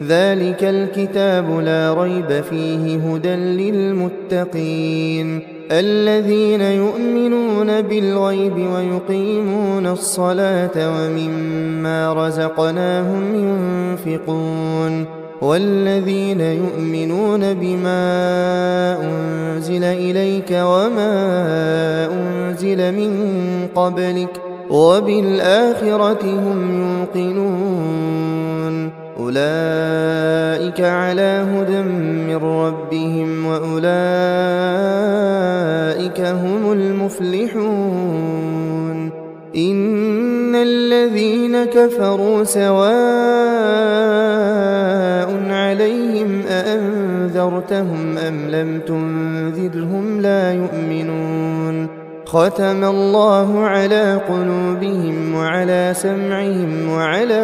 ذلك الكتاب لا ريب فيه هدى للمتقين الذين يؤمنون بالغيب ويقيمون الصلاة ومما رزقناهم ينفقون والذين يؤمنون بما أنزل إليك وما أنزل من قبلك وبالآخرة هم يوقنون أولئك على هدى من ربهم وأولئك هم المفلحون إن الذين كفروا سواء عليهم أأنذرتهم أم لم تنذرهم لا يؤمنون ختم الله على قلوبهم وعلى سمعهم وعلى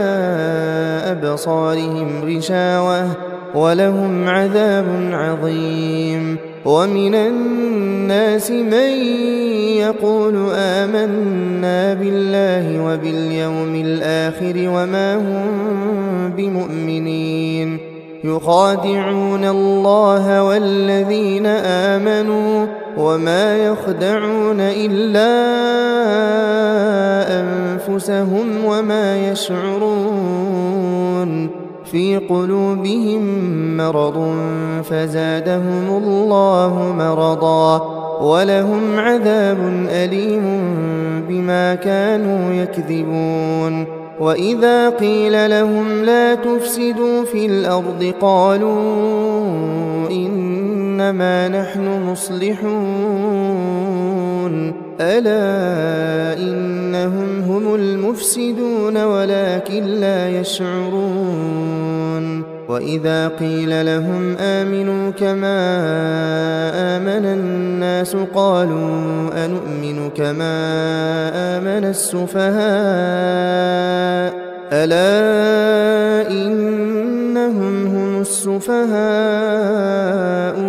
أبصارهم غشاوة ولهم عذاب عظيم ومن الناس من يقول آمنا بالله وباليوم الآخر وما هم بمؤمنين يخادعون الله والذين آمنوا وما يخدعون إلا أنفسهم وما يشعرون في قلوبهم مرض فزادهم الله مرضا ولهم عذاب أليم بما كانوا يكذبون وإذا قيل لهم لا تفسدوا في الأرض قالوا إنما نحن مصلحون ألا إنهم هم المفسدون ولكن لا يشعرون وإذا قيل لهم آمنوا كما آمن الناس قالوا أنؤمن كما آمن السفهاء ألا إنهم هم السفهاء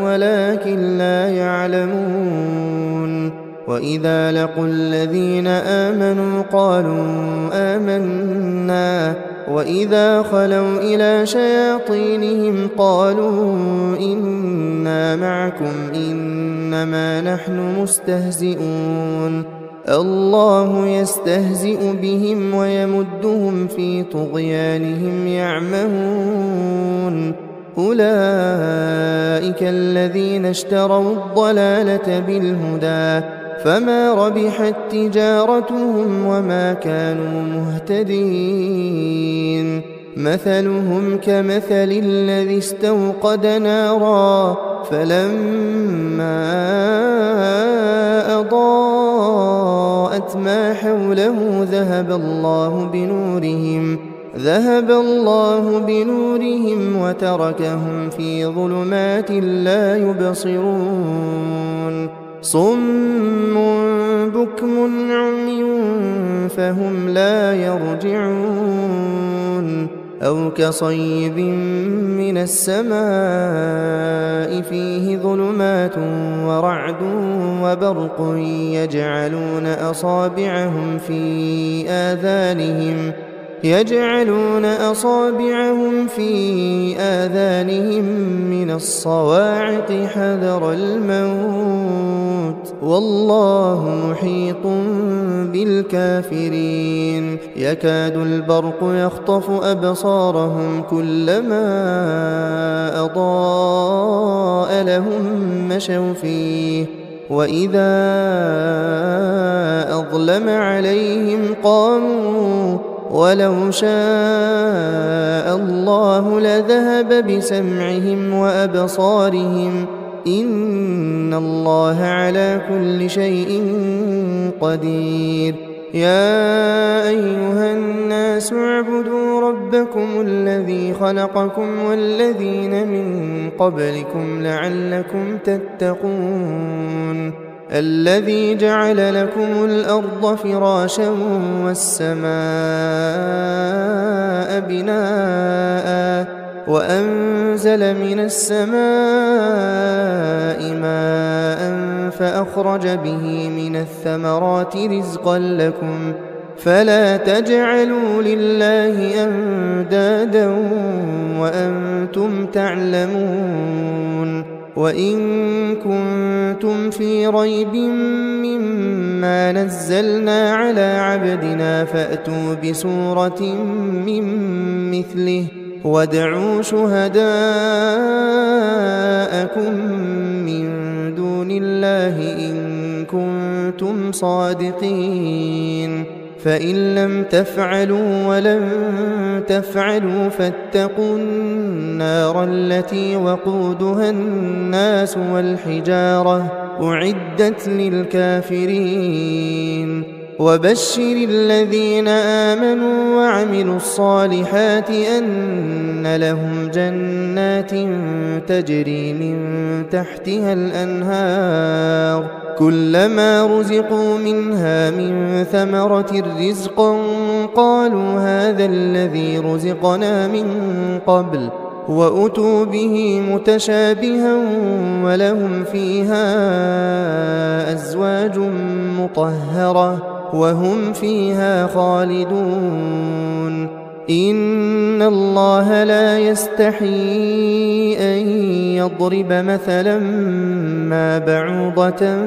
ولكن لا يعلمون وإذا لقوا الذين آمنوا قالوا آمنا وإذا خلوا إلى شياطينهم قالوا إنا معكم إنما نحن مستهزئون الله يستهزئ بهم ويمدهم في طغيانهم يعمهون أولئك الذين اشتروا الضلالة بالهدى فما ربحت تجارتهم وما كانوا مهتدين مثلهم كمثل الذي استوقد نارا فلما أضاءت ما حوله ذهب الله بنورهم وتركهم في ظلمات لا يبصرون صم بكم عمي فهم لا يرجعون أو كصيب من السماء فيه ظلمات ورعد وبرق يجعلون أصابعهم في آذانهم من الصواعق حذر الموت والله محيط بالكافرين يكاد البرق يخطف أبصارهم كلما أضاء لهم مشوا فيه وإذا أظلم عليهم قاموا ولو شاء الله لذهب بسمعهم وأبصارهم إن الله على كل شيء قدير يا أيها الناس اعبدوا ربكم الذي خلقكم والذين من قبلكم لعلكم تتقون الذي جعل لكم الأرض فراشا والسماء بناء وأنزل من السماء ماء فأخرج به من الثمرات رزقا لكم فلا تجعلوا لله أندادا وأنتم تعلمون وإن كنتم في ريب مما نزلنا على عبدنا فأتوا بسورة من مثله وادعوا شهداءكم من دون الله إن كنتم صادقين فإن لم تفعلوا ولن تفعلوا فاتقوا النار التي وقودها الناس والحجارة أعدت للكافرين وبشر الذين آمنوا وعملوا الصالحات أن لهم جنات تجري من تحتها الأنهار كلما رزقوا منها من ثمرة رزقا قالوا هذا الذي رزقنا من قبل وأتوا به متشابها ولهم فيها أزواج مطهرة وهم فيها خالدون إن الله لا يستحيي أن يضرب مثلا ما بعوضة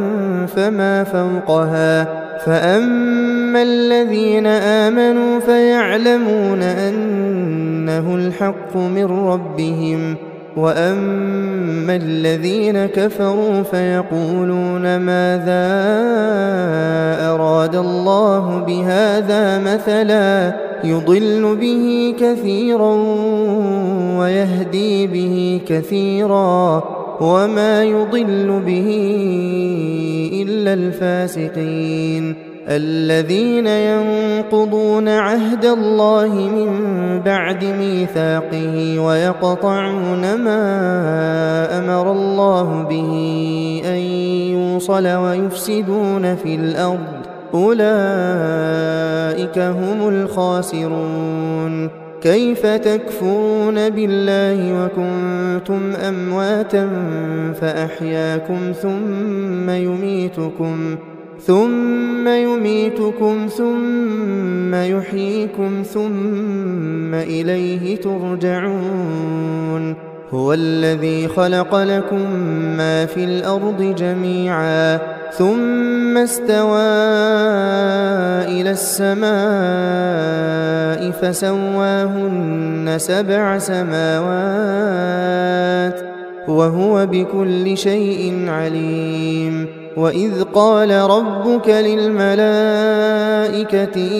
فما فوقها فأما الذين آمنوا فيعلمون أنه الحق من ربهم وأما الذين كفروا فيقولون ماذا أراد الله بهذا مثلا يضل به كثيرا ويهدي به كثيرا وما يضل به إلا الفاسقين الذين ينقضون عهد الله من بعد ميثاقه ويقطعون ما أمر الله به أن يوصل ويفسدون في الأرض أولئك هم الخاسرون كيف تكفرون بالله وكنتم أمواتا فأحياكم ثم يميتكم ثم يحييكم ثم إليه ترجعون هو الذي خلق لكم ما في الأرض جميعا ثم استوى إلى السماء فسواهن 7 سماوات وهو بكل شيء عليم وإذ قال ربك للملائكة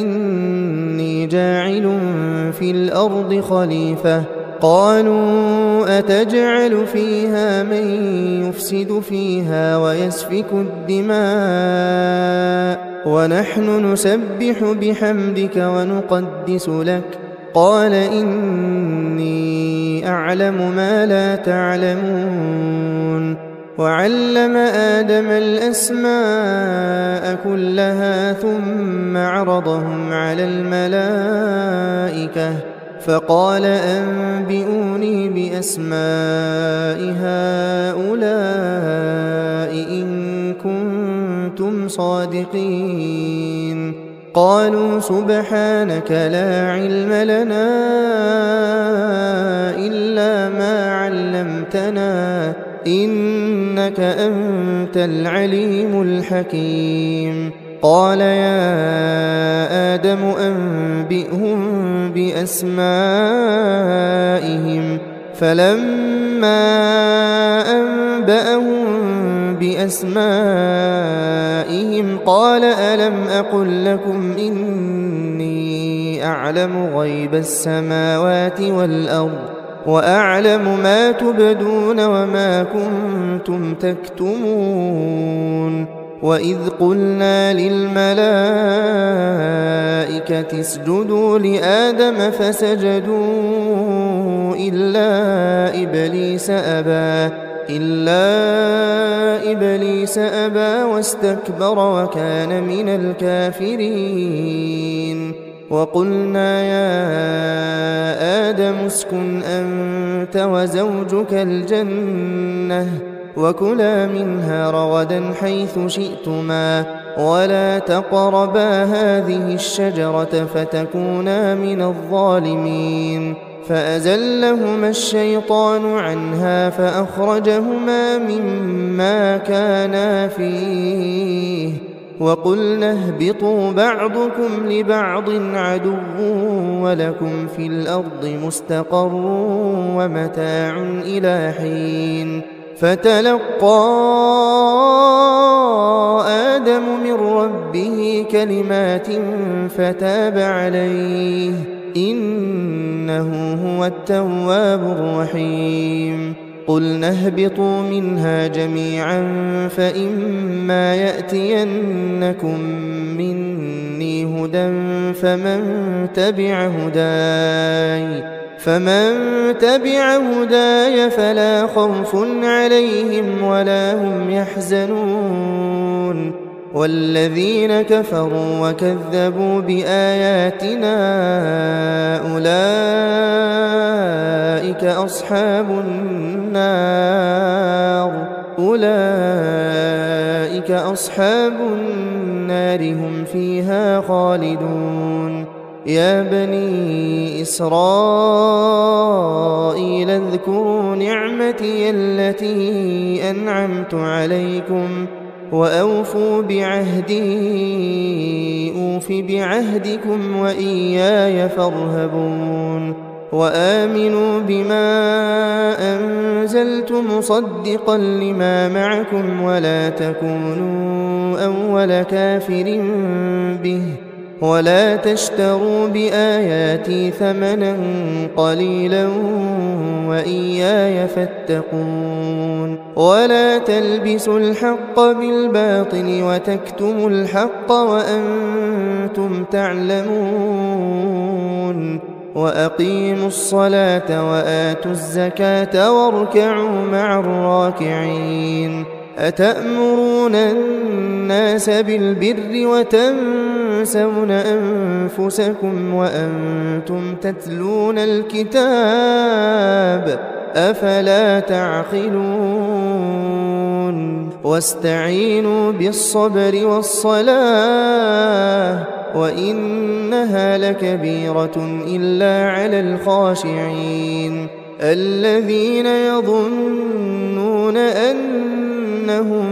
إني جاعل في الأرض خليفة قالوا أتجعل فيها من يفسد فيها ويسفك الدماء ونحن نسبح بحمدك ونقدس لك قال إني أعلم ما لا تعلمون وعلم آدم الأسماء كلها ثم عرضهم على الملائكة فقال أنبئوني بأسماء هؤلاء إن كنتم صادقين قالوا سبحانك لا علم لنا إلا ما علمتنا إنك أنت العليم الحكيم قال يا آدم أنبئهم بأسمائهم فلما أنبأهم بأسمائهم قال ألم أقل لكم إني أعلم غيب السماوات والأرض وأعلم ما تبدون وما كنتم تكتمون وإذ قلنا للملائكة اسجدوا لآدم فسجدوا إلا إبليس أبى واستكبر وكان من الكافرين وقلنا يا آدم اسكن أنت وزوجك الجنة وكلا منها رغدا حيث شئتما ولا تقربا هذه الشجرة فتكونا من الظالمين فأزلهما الشيطان عنها فأخرجهما مما كانا فيه وقلنا اهبطوا بعضكم لبعض عدو ولكم في الأرض مستقر ومتاع إلى حين فتلقى آدم من ربه كلمات فتاب عليه إنه هو التواب الرحيم قلنا اهبطوا منها جميعا فإما يأتينكم مني هدى فمن تبع هداي فلا خوف عليهم ولا هم يحزنون والذين كفروا وكذبوا بآياتنا أولئك أصحاب النار هم فيها خالدون يا بني إسرائيل اذكروا نعمتي التي أنعمت عليكم وأوفوا بعهدي أوف بعهدكم وإياي فارهبون وآمنوا بما أنزلت مصدقا لما معكم ولا تكونوا أول كافر به ولا تشتروا بآياتي ثمنا قليلا وإياي فاتقون ولا تلبسوا الحق بالباطل وتكتموا الحق وأنتم تعلمون وأقيموا الصلاة وآتوا الزكاة واركعوا مع الراكعين أتأمرون الناس بالبر وتنسون أنفسكم وأنتم تتلون الكتاب أفلا تعقلون واستعينوا بالصبر والصلاة وإنها لكبيرة إلا على الخاشعين الذين يظنون أنهم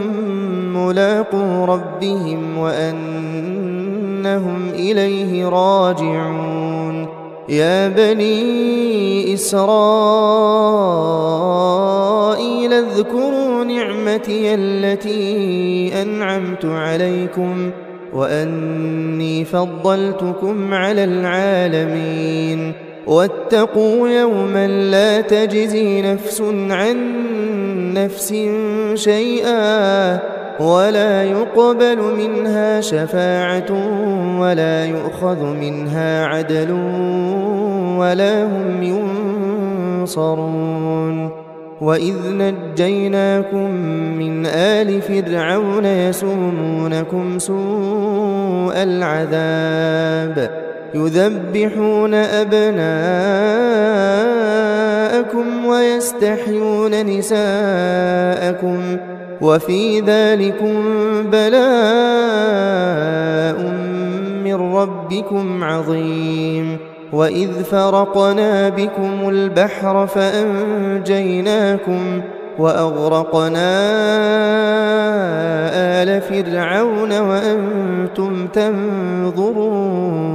ملاقو ربهم وأنهم إليه راجعون يا بني إسرائيل اذكروا نعمتي التي أنعمت عليكم وأني فضلتكم على العالمين واتقوا يوما لا تجزي نفس عن نفس شيئا ولا يقبل منها شفاعة ولا يؤخذ منها عدل ولا هم ينصرون وإذ نجيناكم من آل فرعون يسومونكم سوء العذاب يذبحون أبناءكم ويستحيون نساءكم وفي ذلكم بلاء من ربكم عظيم وإذ فرقنا بكم البحر فأنجيناكم وأغرقنا آل فرعون وأنتم تنظرون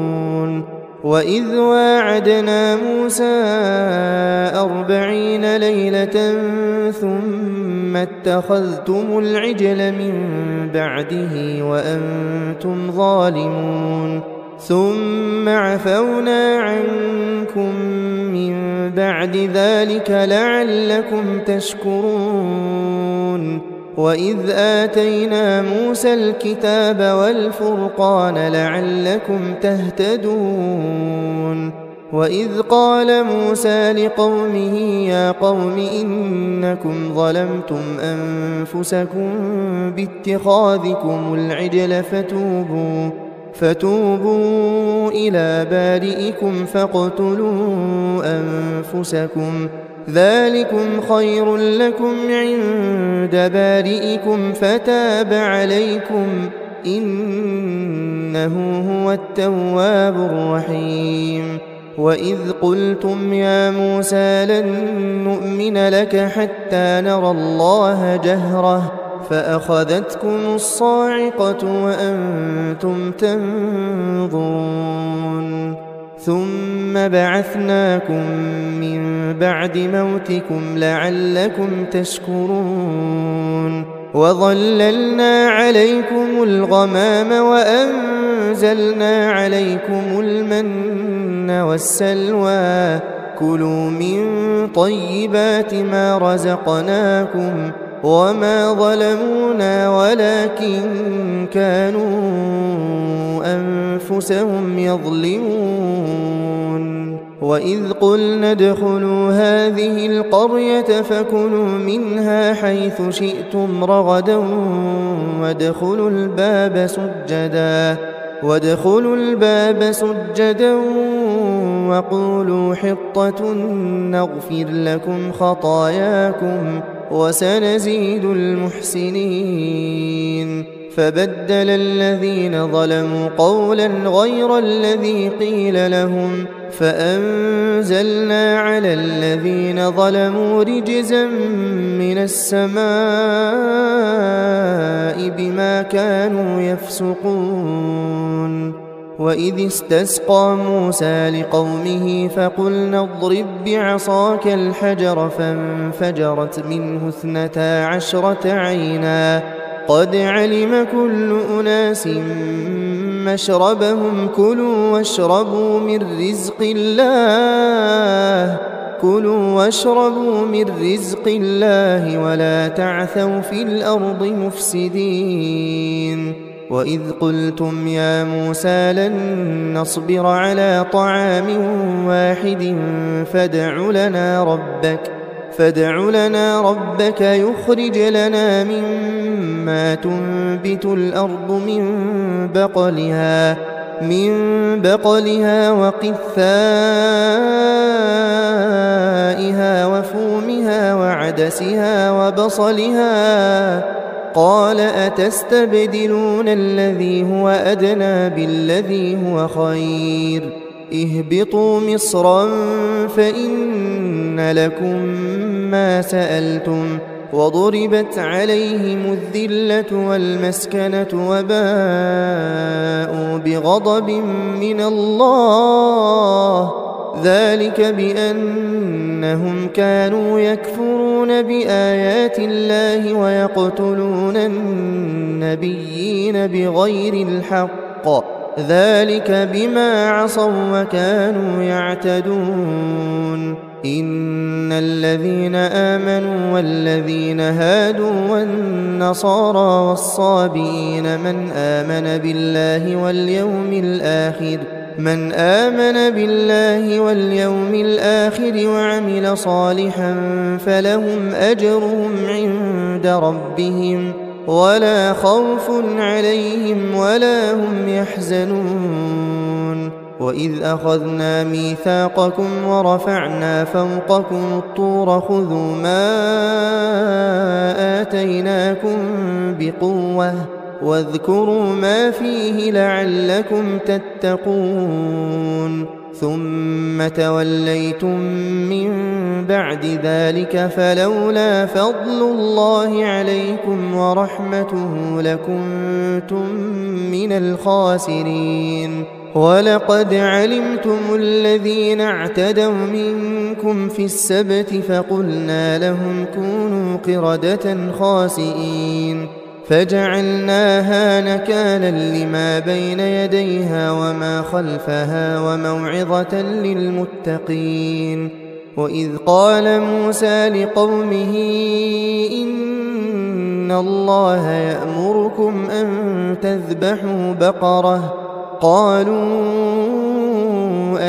وإذ واعدنا موسى 40 ليلة ثم اتخذتم العجل من بعده وأنتم ظالمون ثم عفونا عنكم من بعد ذلك لعلكم تشكرون وإذ آتينا موسى الكتاب والفرقان لعلكم تهتدون وإذ قال موسى لقومه يا قوم إنكم ظلمتم أنفسكم باتخاذكم العجل فتوبوا إلى بارئكم فاقتلوا أنفسكم ذلكم خير لكم عند بارئكم فتاب عليكم إنه هو التواب الرحيم. وإذ قلتم يا موسى لن نؤمن لك حتى نرى الله جهرة فأخذتكم الصاعقة وأنتم تنظرون ثم بعثناكم من بعد موتكم لعلكم تشكرون وظللنا عليكم الغمام وأنزلنا عليكم المن والسلوى كلوا من طيبات ما رزقناكم وما ظلمونا ولكن كانوا أنفسهم يظلمون. وإذ قلنا ادخلوا هذه القرية فكلوا منها حيث شئتم رغدا وادخلوا الباب سجدا وقولوا حطة نغفر لكم خطاياكم وسنزيد المحسنين. فبدل الذين ظلموا قولا غير الذي قيل لهم فأنزلنا على الذين ظلموا رجزا من السماء بما كانوا يفسقون. وإذ استسقى موسى لقومه فقلنا اضرب بعصاك الحجر فانفجرت منه 12 عينا قد علم كل أناس مشربهم كلوا واشربوا من رزق الله ولا تعثوا في الأرض مفسدين. وإذ قلتم يا موسى لن نصبر على طعام واحد فادع لنا ربك يخرج لنا مما تنبت الأرض من بقلها وقثائها وفومها وعدسها وبصلها قال أتستبدلون الذي هو أدنى بالذي هو خير اهبطوا مصرا فإن لكم ما سألتم وضربت عليهم الذلة والمسكنة وباءوا بغضب من الله ذلك بأنهم كانوا يكفرون بآيات الله ويقتلون النبيين بغير الحق ذلك بما عصوا وكانوا يعتدون. إن الذين آمنوا والذين هادوا والنصارى والصابئين من آمن بالله واليوم الآخر وعمل صالحا فلهم أجرهم عند ربهم ولا خوف عليهم ولا هم يحزنون. وإذ أخذنا ميثاقكم ورفعنا فوقكم الطور خذوا ما آتيناكم بقوة واذكروا ما فيه لعلكم تتقون ثم توليتم من بعد ذلك فلولا فضل الله عليكم ورحمته لكنتم من الخاسرين. ولقد علمتم الذين اعتدوا منكم في السبت فقلنا لهم كونوا قردة خاسئين فجعلناها نكالا لما بين يديها وما خلفها وموعظة للمتقين. وإذ قال موسى لقومه إن الله يأمركم أن تذبحوا بقرة قالوا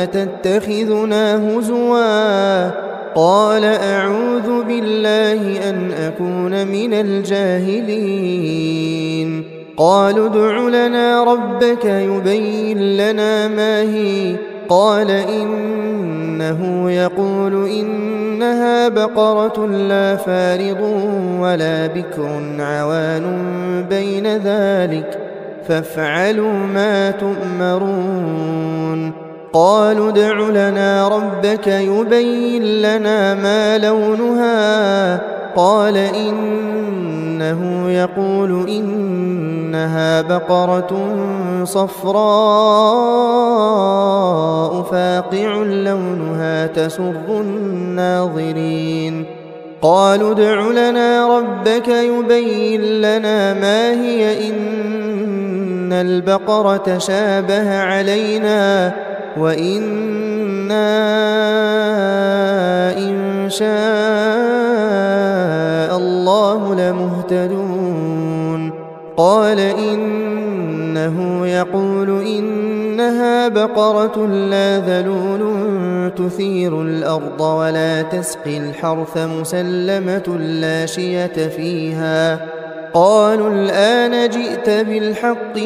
أتتخذنا هزوا قال أعوذ بالله أن أكون من الجاهلين. قالوا ادع لنا ربك يبين لنا ما هي قال إنه يقول إنها بقرة لا فارض ولا بكر عوان بين ذلك فافعلوا ما تؤمرون قالوا ادع لنا ربك يبين لنا ما لونها قال إنه يقول إنها بقرة صفراء فاقع لونها تسر الناظرين قالوا ادع لنا ربك يبين لنا ما هي إن البقرة شابه علينا وإنا إن شاء الله لمهتدون قال إنه يقول إنها بقرة لا ذلول تثير الأرض ولا تسقي الحرث مسلمة لا شية فيها قالوا الآن جئت بالحق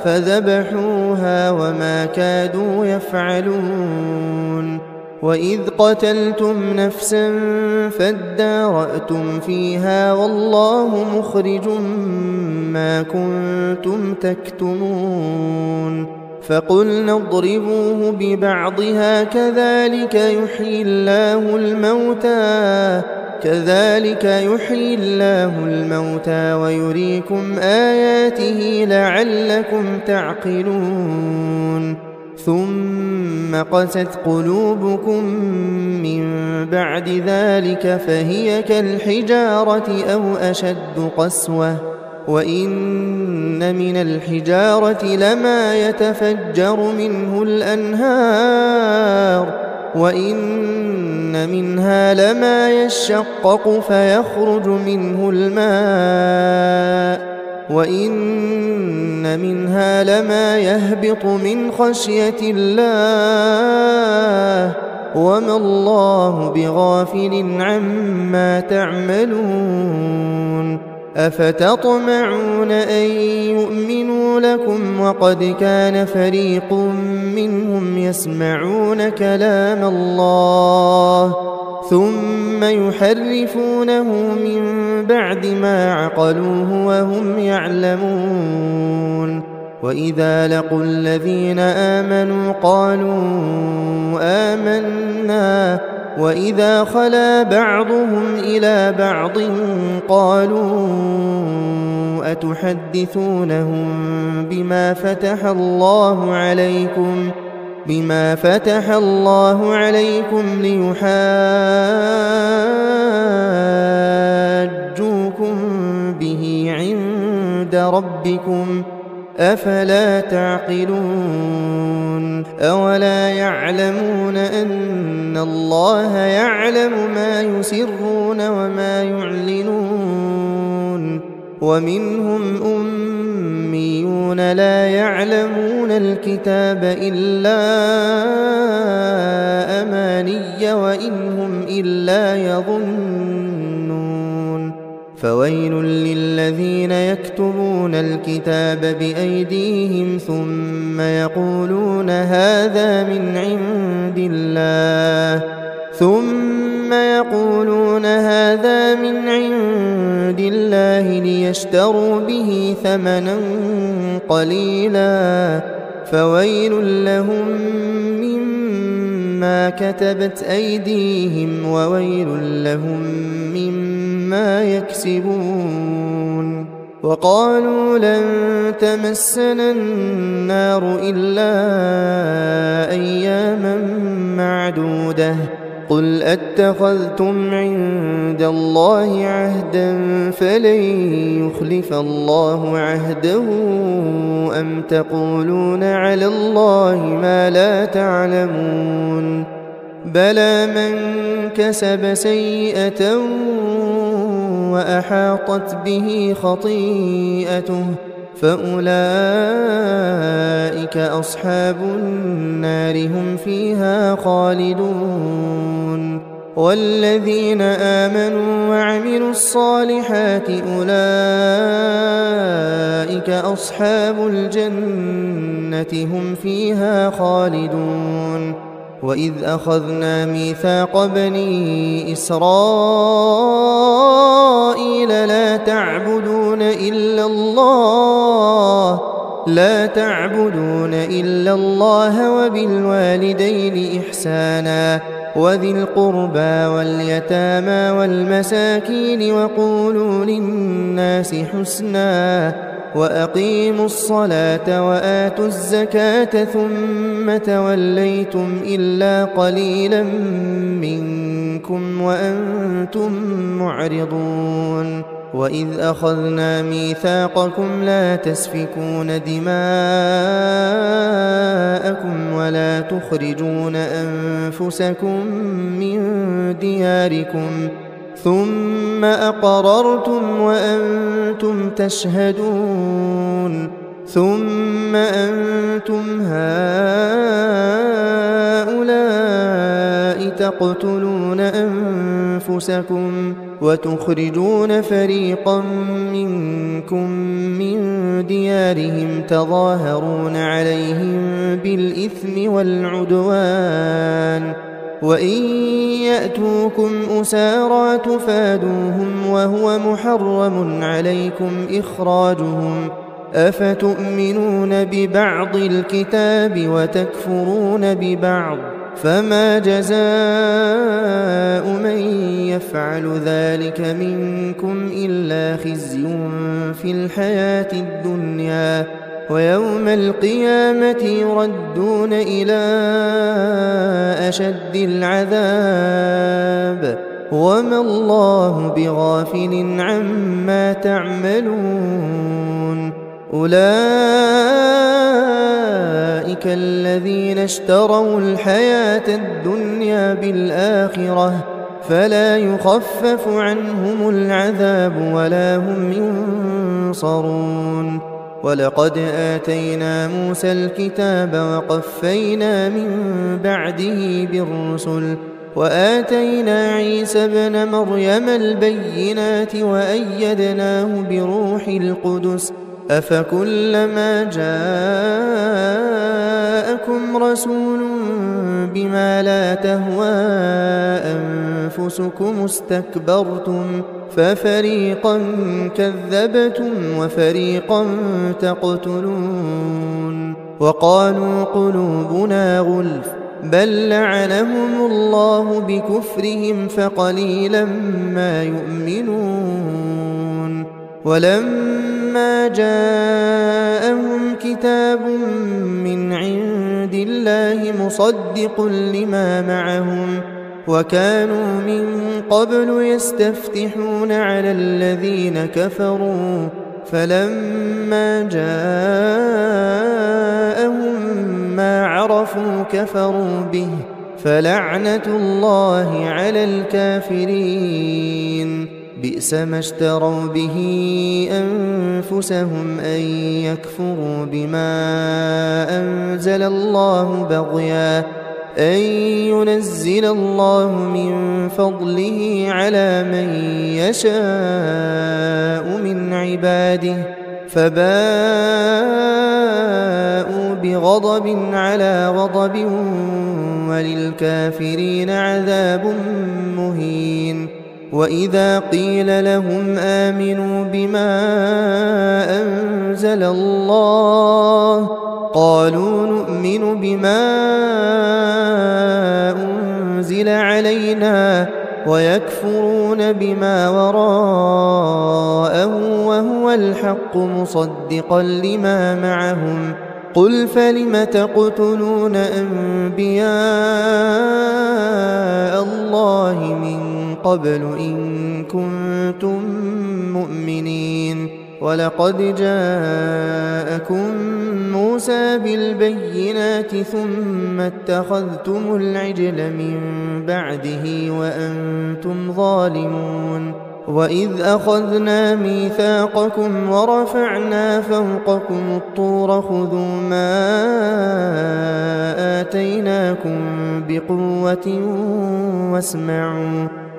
فذبحوها وما كادوا يفعلون وإذ قتلتم نفسا فادارأتم فيها والله مخرج ما كنتم تكتمون فقلنا اضربوه ببعضها كذلك يحيي الله الموتى ويريكم آياته لعلكم تعقلون ثم قست قلوبكم من بعد ذلك فهي كالحجارة أو أشد قسوة وإن من الحجارة لما يتفجر منه الأنهار وإن منها لما يشقق فيخرج منه الماء وإن منها لما يهبط من خشية الله وما الله بغافل عما تعملون أفتطمعون أن يؤمنوا لكم وقد كان فريق منهم يسمعون كلام الله ثم يحرفونه من بعد ما عقلوه وهم يعلمون وإذا لقوا الذين آمنوا قالوا آمنا وإذا خلا بعضهم إلى بعض قالوا أتحدثونهم بما فتح الله عليكم ليحاجوكم به عند ربكم أفلا تعقلون أولا يعلمون أن الله يعلم ما يسرون وما يعلنون ومنهم أميون لا يعلمون الكتاب إلا أماني وإنهم إلا يظنون فويل للذين يكتبون الكتاب بأيديهم ثم يقولون هذا من عند الله ليشتروا به ثمنا قليلا فويل لهم مما كتبت أيديهم وويل لهم مما يكسبون وقالوا لن تمسنا النار إلا أياما معدودة قل أتخذتم عند الله عهدا فلن يخلف الله عهده أم تقولون على الله ما لا تعلمون بلى من كسب سيئة وأحاطت به خطيئته فأولئك أصحاب النار هم فيها خالدون والذين آمنوا وعملوا الصالحات أولئك أصحاب الجنة هم فيها خالدون وإذ أخذنا ميثاق بني إسرائيل لا تعبدون إلا الله وبالوالدين إحسانا وذي القربى واليتامى والمساكين وقولوا للناس حسنا وأقيموا الصلاة وآتوا الزكاة ثم توليتم إلا قليلا منكم وأنتم معرضون وإذ أخذنا ميثاقكم لا تسفكون دماءكم ولا تخرجون أنفسكم من دياركم ثم أقررتم وأنتم تشهدون ثم أنتم هؤلاء تقتلون أنفسكم وتخرجون فريقا منكم من ديارهم تظاهرون عليهم بالإثم والعدوان وإن يأتوكم أسارى تفادوهم وهو محرم عليكم إخراجهم أفتؤمنون ببعض الكتاب وتكفرون ببعض فما جزاء من يفعل ذلك منكم إلا خزي في الحياة الدنيا ويوم القيامة يردون إلى أشد العذاب وما الله بغافل عما تعملون أولئك الذين اشتروا الحياة الدنيا بالآخرة فلا يخفف عنهم العذاب ولا هم ينصرون ولقد آتينا موسى الكتاب وقفينا من بعده بالرسل وآتينا عيسى ابن مريم البينات وأيدناه بروح القدس أفكلما جاءكم رسول بما لا تهوى أنفسكم استكبرتم ففريقا كذبتم وفريقا تقتلون وقالوا قلوبنا غلف بل لعنهم الله بكفرهم فقليلا ما يؤمنون ولما جاءهم كتاب من عند الله مصدق لما معهم وكانوا من قبل يستفتحون على الذين كفروا فلما جاءهم ما عرفوا كفروا به فلعنة الله على الكافرين بئس ما اشتروا به أنفسهم أن يكفروا بما أنزل الله بغيا أن ينزل الله من فضله على من يشاء من عباده فباءوا بغضب على غضب وللكافرين عذاب مهين وإذا قيل لهم آمنوا بما أنزل الله قالوا نؤمن بما أنزل علينا ويكفرون بما وراءه وهو الحق مصدقا لما معهم قل فلم تقتلون أنبياء الله من قبل إن كنتم مؤمنين ولقد جاءكم موسى بالبينات ثم اتخذتم العجل من بعده وأنتم ظالمون وإذ أخذنا ميثاقكم ورفعنا فوقكم الطور خذوا ما آتيناكم بقوة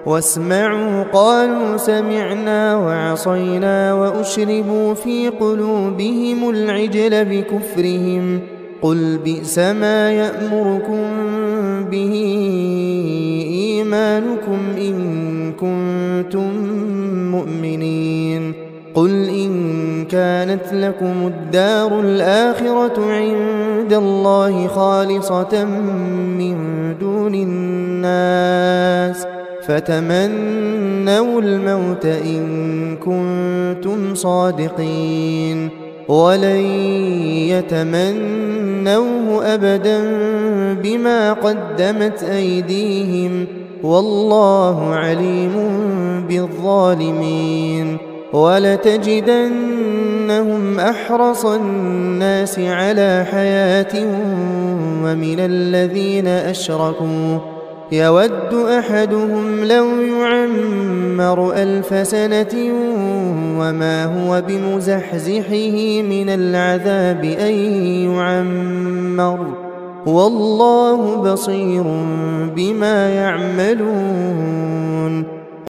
واسمعوا قالوا سمعنا وعصينا وأشربوا في قلوبهم العجل بكفرهم قل بئس ما يأمركم به إيمانكم إن كنتم مؤمنين قل إن كانت لكم الدار الآخرة عند الله خالصة من دون الناس فتمنوا الموت إن كنتم صادقين ولن يتمنوه أبدا بما قدمت أيديهم والله عليم بالظالمين ولتجدنهم أحرص الناس على حياة ومن الذين أشركوا يود أحدهم لو يعمر 1000 سنة وما هو بمزحزحه من العذاب أن يعمر والله بصير بما يعملون